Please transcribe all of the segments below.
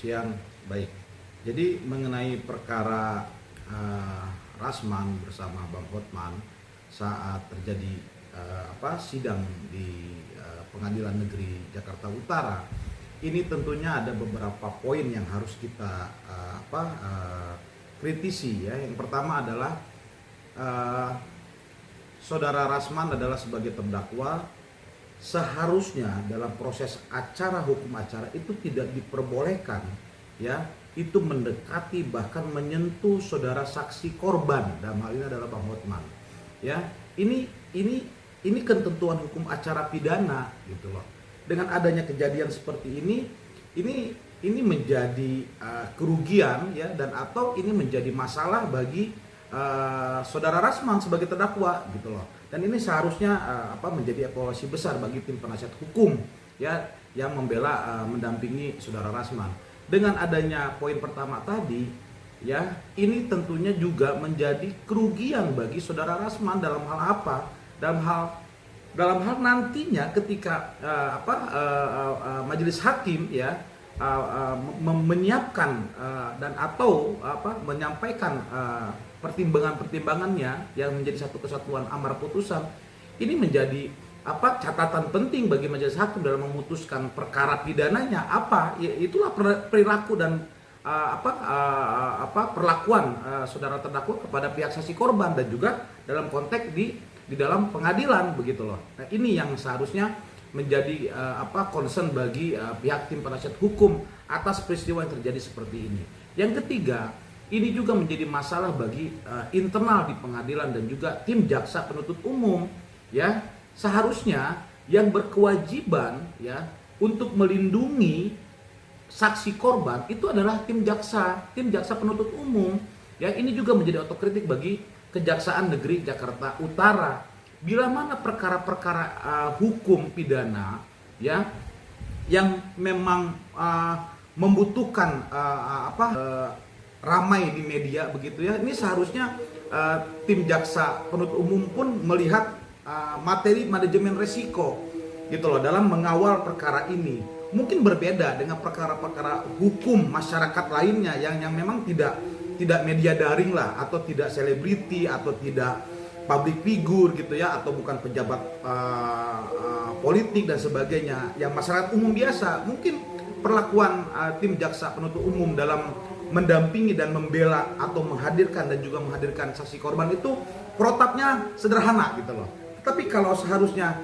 siang. Baik. Jadi mengenai perkara Rasman bersama Bang Hotman saat terjadi sidang di Pengadilan Negeri Jakarta Utara, ini tentunya ada beberapa poin yang harus kita kritisi ya. Yang pertama adalah Saudara Rasman adalah sebagai terdakwa, seharusnya dalam proses hukum acara itu tidak diperbolehkan ya itu mendekati bahkan menyentuh saudara saksi korban, dalam hal ini adalah Bang Hotman ya. Ini ketentuan hukum acara pidana gitu loh. Dengan adanya kejadian seperti ini menjadi kerugian ya, dan atau ini menjadi masalah bagi saudara Rasman sebagai terdakwa gitu loh. Dan ini seharusnya menjadi evaluasi besar bagi tim penasihat hukum ya yang membela mendampingi saudara Rasman. Dengan adanya poin pertama tadi ya, ini tentunya juga menjadi kerugian bagi saudara Rasman dalam hal apa? Dalam hal nantinya ketika majelis hakim ya menyiapkan dan atau menyampaikan pertimbangannya yang menjadi satu kesatuan amar putusan, ini menjadi catatan penting bagi majelis hakim dalam memutuskan perkara pidananya ya, itulah perilaku dan perlakuan saudara terdakwa kepada pihak saksi korban dan juga dalam konteks di dalam pengadilan begitu loh. Nah, ini yang seharusnya menjadi concern bagi pihak tim penasihat hukum atas peristiwa yang terjadi seperti ini. Yang ketiga, ini juga menjadi masalah bagi internal di pengadilan dan juga tim jaksa penuntut umum ya. Seharusnya yang berkewajiban ya untuk melindungi saksi korban itu adalah tim jaksa penuntut umum ya. Ini juga menjadi otokritik bagi Kejaksaan Negeri Jakarta Utara. Bila mana perkara-perkara hukum pidana ya yang memang membutuhkan ramai di media begitu ya, ini seharusnya tim jaksa penuntut umum pun melihat materi manajemen resiko gitu loh dalam mengawal perkara ini. Mungkin berbeda dengan perkara-perkara hukum masyarakat lainnya yang memang tidak media daring lah, atau tidak selebriti atau tidak public figure gitu ya, atau bukan pejabat politik dan sebagainya, yang masyarakat umum biasa. Mungkin perlakuan tim jaksa penuntut umum dalam mendampingi dan membela atau menghadirkan dan juga menghadirkan saksi korban itu protapnya sederhana gitu loh. Tapi kalau seharusnya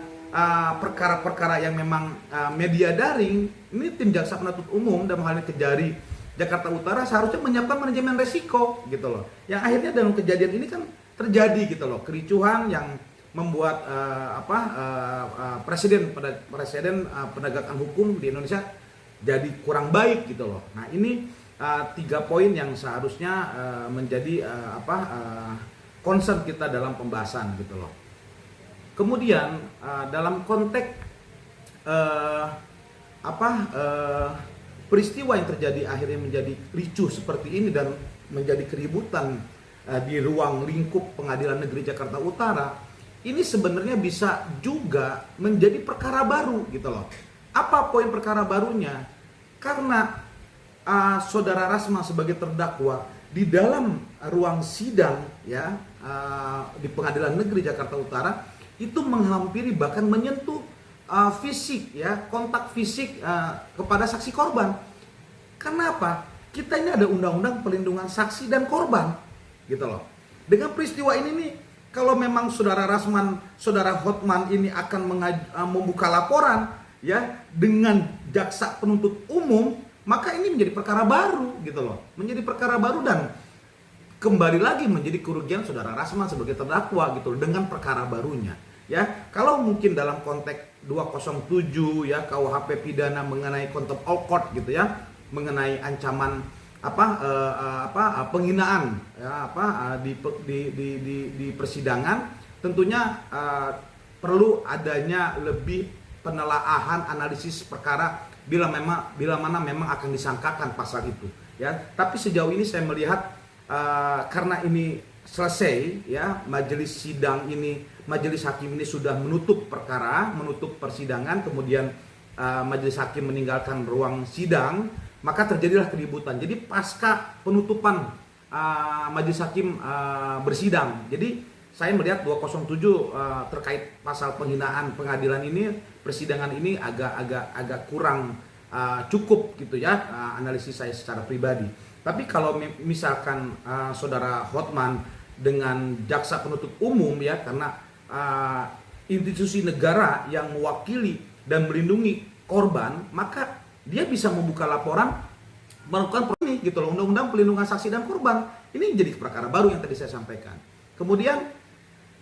perkara-perkara yang memang media daring, ini tim jaksa penuntut umum dalam hal ini Kejari Jakarta Utara seharusnya menyiapkan manajemen resiko gitu loh. Yang akhirnya dalam kejadian ini kan terjadi gitu loh, kericuhan yang membuat presiden penegakan hukum di Indonesia jadi kurang baik gitu loh. Nah, ini 3 poin yang seharusnya menjadi concern kita dalam pembahasan gitu loh. Kemudian dalam konteks peristiwa yang terjadi akhirnya menjadi ricuh seperti ini dan menjadi keributan di ruang lingkup Pengadilan Negeri Jakarta Utara, ini sebenarnya bisa juga menjadi perkara baru gitu loh. Apa poin perkara barunya? Karena saudara Rasman sebagai terdakwa di dalam ruang sidang ya di Pengadilan Negeri Jakarta Utara itu menghampiri bahkan menyentuh fisik ya, kontak fisik kepada saksi korban. Kenapa? Kita ini ada undang-undang perlindungan saksi dan korban gitu loh. Dengan peristiwa ini nih, kalau memang saudara Rasman, saudara Hotman ini akan membuka laporan ya dengan jaksa penuntut umum, maka ini menjadi perkara baru gitu loh. Menjadi perkara baru dan kembali lagi menjadi kerugian saudara Rasman sebagai terdakwa gitu loh, dengan perkara barunya. Ya, kalau mungkin dalam konteks 207 ya KUHP pidana mengenai contempt of court gitu ya, mengenai ancaman penghinaan ya di persidangan, tentunya perlu adanya lebih penelaahan analisis perkara bila mana memang akan disangkakan pasal itu ya. Tapi sejauh ini saya melihat karena ini selesai ya, majelis hakim ini sudah menutup perkara, menutup persidangan, kemudian majelis hakim meninggalkan ruang sidang, maka terjadilah keributan. Jadi pasca penutupan majelis hakim bersidang, jadi saya melihat 207 terkait pasal penghinaan pengadilan ini, persidangan ini agak kurang cukup gitu ya, analisis saya secara pribadi. Tapi kalau misalkan saudara Hotman dengan jaksa penuntut umum ya, karena institusi negara yang mewakili dan melindungi korban, maka dia bisa membuka laporan, melakukan ini gitu loh, undang-undang pelindungan saksi dan korban. Ini jadi perkara baru yang tadi saya sampaikan. Kemudian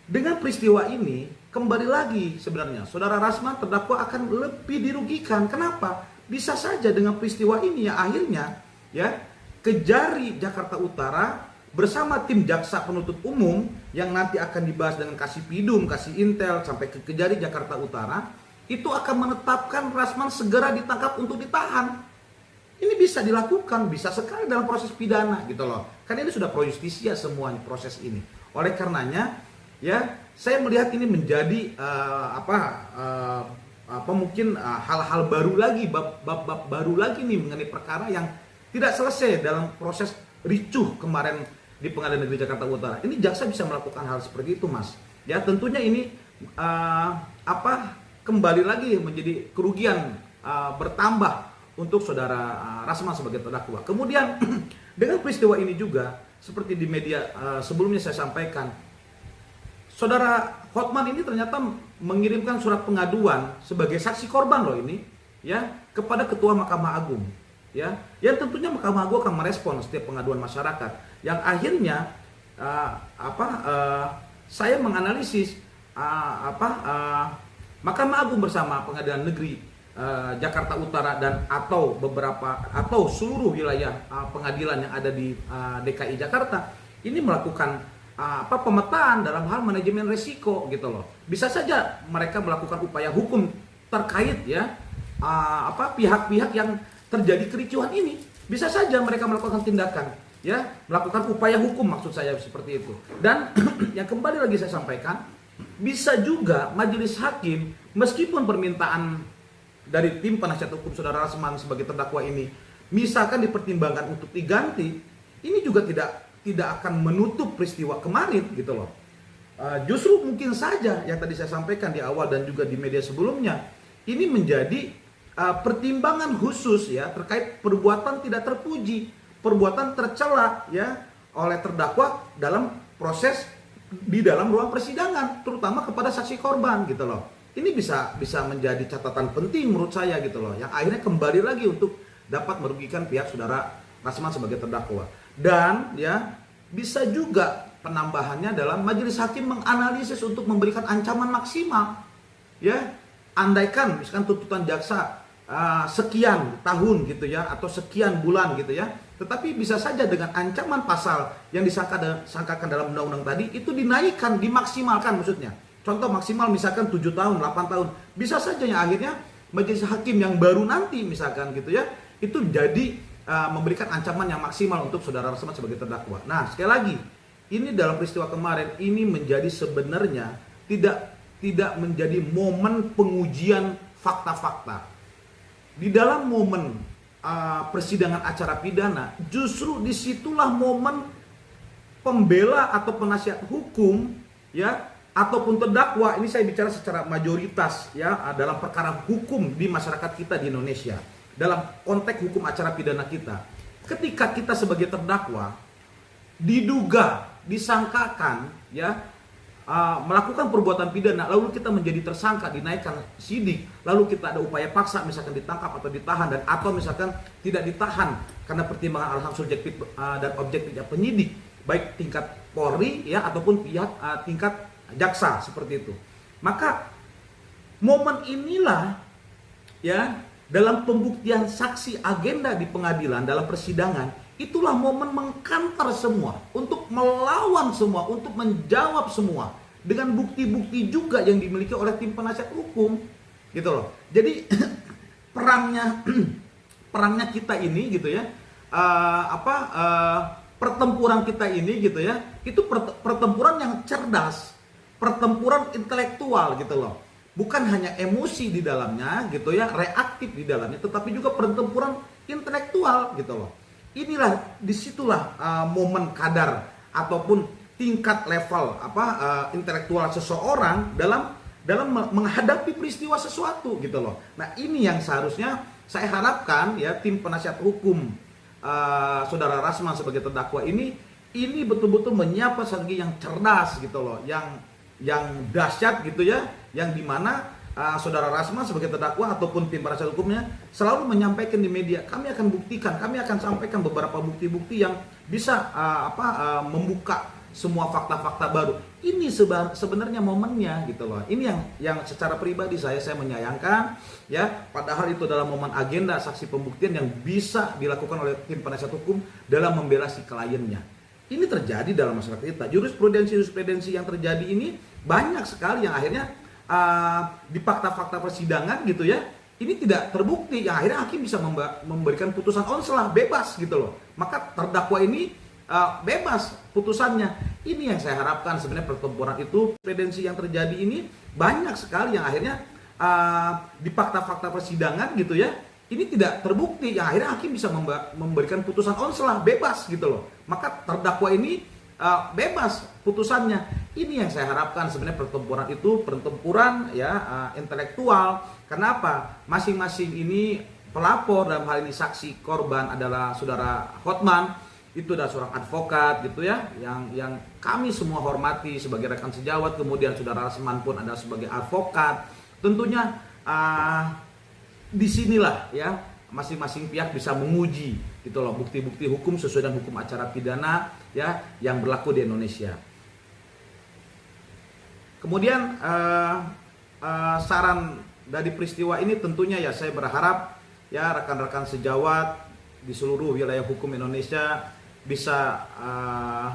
dengan peristiwa ini kembali lagi sebenarnya saudara Rasman terdakwa akan lebih dirugikan. Kenapa? Bisa saja dengan peristiwa ini ya akhirnya ya Kejari Jakarta Utara bersama tim jaksa penuntut umum yang nanti akan dibahas dengan Kasih Pidum, Kasih Intel sampai ke Kejari Jakarta Utara, itu akan menetapkan Rasman segera ditangkap untuk ditahan. Ini bisa dilakukan, bisa sekali dalam proses pidana gitu loh. Karena ini sudah pro justisia semuanya proses ini. Oleh karenanya ya saya melihat ini menjadi mungkin hal-hal baru lagi, bab baru lagi nih mengenai perkara yang tidak selesai dalam proses ricuh kemarin di Pengadilan Negeri Jakarta Utara. Ini jaksa bisa melakukan hal seperti itu, Mas. Ya tentunya ini kembali lagi menjadi kerugian bertambah untuk saudara Rasman sebagai terdakwa. Kemudian dengan peristiwa ini juga seperti di media sebelumnya saya sampaikan, saudara Hotman ini ternyata mengirimkan surat pengaduan sebagai saksi korban loh ini ya kepada Ketua Mahkamah Agung ya. Yang tentunya Mahkamah Agung akan merespon setiap pengaduan masyarakat. Yang akhirnya saya menganalisis Mahkamah Agung bersama Pengadilan Negeri Jakarta Utara dan atau seluruh wilayah pengadilan yang ada di DKI Jakarta ini melakukan pemetaan dalam hal manajemen risiko gitu loh. Bisa saja mereka melakukan upaya hukum terkait ya pihak-pihak yang terjadi kericuhan ini. Bisa saja mereka melakukan tindakan ya, melakukan upaya hukum maksud saya seperti itu. Dan yang kembali lagi saya sampaikan, bisa juga majelis hakim meskipun permintaan dari tim penasihat hukum saudara Rasman sebagai terdakwa ini misalkan dipertimbangkan untuk diganti, ini juga tidak akan menutup peristiwa kemarin gitu loh. Justru mungkin saja yang tadi saya sampaikan di awal dan juga di media sebelumnya, ini menjadi pertimbangan khusus ya terkait perbuatan tidak terpuji, perbuatan tercela ya oleh terdakwa dalam proses di dalam ruang persidangan, terutama kepada saksi korban gitu loh. Ini bisa menjadi catatan penting menurut saya gitu loh, yang akhirnya kembali lagi untuk dapat merugikan pihak saudara Rasman sebagai terdakwa. Dan ya bisa juga penambahannya dalam majelis hakim menganalisis untuk memberikan ancaman maksimal. Ya, andaikan misalkan tuntutan jaksa sekian tahun gitu ya atau sekian bulan gitu ya, tetapi bisa saja dengan ancaman pasal yang disangkakan dalam undang-undang tadi itu dinaikkan, dimaksimalkan maksudnya. Contoh maksimal misalkan 7 tahun, 8 tahun. Bisa saja yang akhirnya majelis hakim yang baru nanti misalkan gitu ya, itu jadi memberikan ancaman yang maksimal untuk saudara Rasman sebagai terdakwa. Nah, sekali lagi, ini dalam peristiwa kemarin ini menjadi sebenarnya tidak menjadi momen pengujian fakta-fakta. Di dalam momen persidangan acara pidana, justru disitulah momen pembela atau penasihat hukum ya ataupun terdakwa, ini saya bicara secara mayoritas ya dalam perkara hukum di masyarakat kita di Indonesia, dalam konteks hukum acara pidana kita, ketika kita sebagai terdakwa diduga, disangkakan ya melakukan perbuatan pidana, lalu kita menjadi tersangka, dinaikkan sidik, lalu kita ada upaya paksa misalkan ditangkap atau ditahan, dan atau misalkan tidak ditahan karena pertimbangan alasan subjektif dan objektif penyidik, baik tingkat Polri ya ataupun pihak tingkat jaksa seperti itu. Maka momen inilah ya dalam pembuktian saksi agenda di pengadilan dalam persidangan, itulah momen mengkantar semua, untuk melawan semua, untuk menjawab semua dengan bukti-bukti juga yang dimiliki oleh tim penasihat hukum gitu loh. Jadi perangnya kita ini gitu ya, pertempuran kita ini gitu ya, itu pertempuran yang cerdas, pertempuran intelektual gitu loh. Bukan hanya emosi di dalamnya gitu ya, reaktif di dalamnya, tetapi juga pertempuran intelektual gitu loh. Inilah disitulah momen kadar ataupun tingkat level intelektual seseorang dalam menghadapi peristiwa sesuatu gitu loh. Nah ini yang seharusnya saya harapkan ya tim penasihat hukum saudara Rasman sebagai terdakwa ini betul-betul menyiapkan strategi yang cerdas gitu loh, yang dahsyat gitu ya, yang dimana saudara Rasman sebagai terdakwa ataupun tim penasihat hukumnya selalu menyampaikan di media, kami akan buktikan, kami akan sampaikan beberapa bukti-bukti yang bisa membuka semua fakta-fakta baru. Ini sebenarnya momennya gitu loh. Ini yang secara pribadi saya menyayangkan ya, padahal itu dalam momen agenda saksi pembuktian yang bisa dilakukan oleh tim penasihat hukum dalam membela si kliennya. Ini terjadi dalam masyarakat kita. Jurisprudensi yang terjadi ini banyak sekali yang akhirnya di fakta-fakta persidangan gitu ya, ini tidak terbukti, yang akhirnya hakim bisa memberikan putusan onslah bebas gitu loh. Maka terdakwa ini bebas putusannya. Ini yang saya harapkan sebenarnya pertempuran itu. Jurisprudensi yang terjadi ini banyak sekali yang akhirnya di fakta-fakta persidangan gitu ya, ini tidak terbukti, yang akhirnya hakim bisa memberikan putusan onslah bebas gitu loh. Maka terdakwa ini bebas putusannya. Ini yang saya harapkan sebenarnya pertempuran ya intelektual. Kenapa? Masing-masing ini pelapor, dalam hal ini saksi korban adalah saudara Hotman, itu adalah seorang advokat gitu ya, yang kami semua hormati sebagai rekan sejawat. Kemudian saudara Rasman pun adalah sebagai advokat. Tentunya disinilah ya masing-masing pihak bisa menguji gitu loh bukti-bukti hukum sesuai dengan hukum acara pidana ya yang berlaku di Indonesia. Kemudian saran dari peristiwa ini tentunya ya saya berharap ya rekan-rekan sejawat di seluruh wilayah hukum Indonesia bisa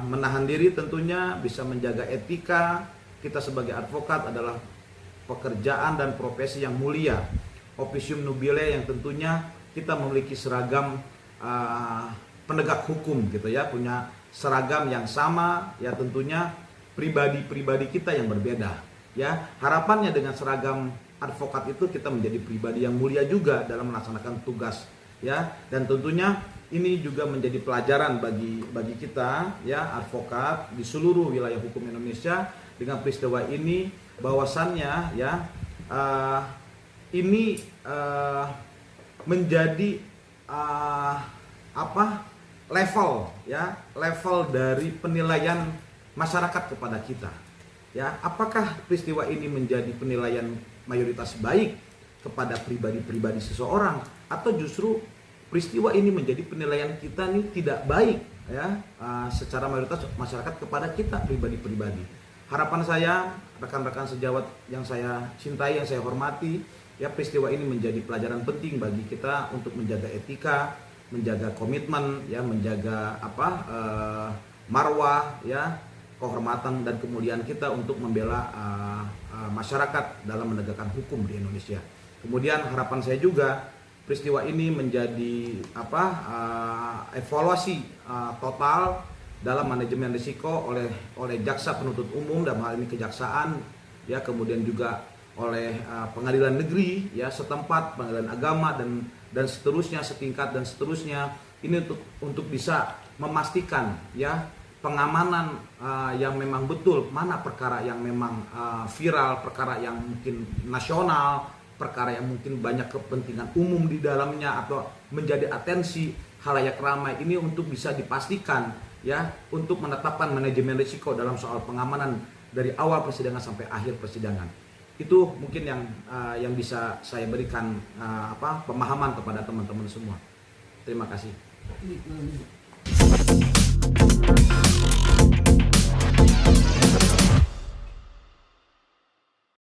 menahan diri, tentunya bisa menjaga etika. Kita sebagai advokat adalah pekerjaan dan profesi yang mulia, officium nobile, yang tentunya kita memiliki seragam penegak hukum gitu ya, punya seragam yang sama ya, tentunya pribadi-pribadi kita yang berbeda ya. Harapannya dengan seragam advokat itu kita menjadi pribadi yang mulia juga dalam melaksanakan tugas ya, dan tentunya ini juga menjadi pelajaran bagi kita ya advokat di seluruh wilayah hukum Indonesia. Dengan peristiwa ini bahwasannya ya ini menjadi level dari penilaian masyarakat kepada kita ya. Apakah peristiwa ini menjadi penilaian mayoritas baik kepada pribadi-pribadi seseorang, atau justru peristiwa ini menjadi penilaian kita nih tidak baik ya secara mayoritas masyarakat kepada kita pribadi-pribadi. Harapan saya, rekan-rekan sejawat yang saya cintai, yang saya hormati, ya peristiwa ini menjadi pelajaran penting bagi kita untuk menjaga etika, menjaga komitmen, ya menjaga marwah, ya kehormatan dan kemuliaan kita untuk membela masyarakat dalam menegakkan hukum di Indonesia. Kemudian harapan saya juga peristiwa ini menjadi evaluasi total dalam manajemen risiko oleh jaksa penuntut umum, dalam hal ini kejaksaan, ya kemudian juga oleh pengadilan negeri ya setempat, pengadilan agama dan seterusnya, setingkat dan seterusnya. Ini untuk bisa memastikan ya pengamanan yang memang betul, mana perkara yang memang viral, perkara yang mungkin nasional, perkara yang mungkin banyak kepentingan umum di dalamnya atau menjadi atensi halayak ramai. Ini untuk bisa dipastikan ya, untuk menetapkan manajemen risiko dalam soal pengamanan dari awal persidangan sampai akhir persidangan. Itu mungkin yang bisa saya berikan pemahaman kepada teman-teman semua. Terima kasih.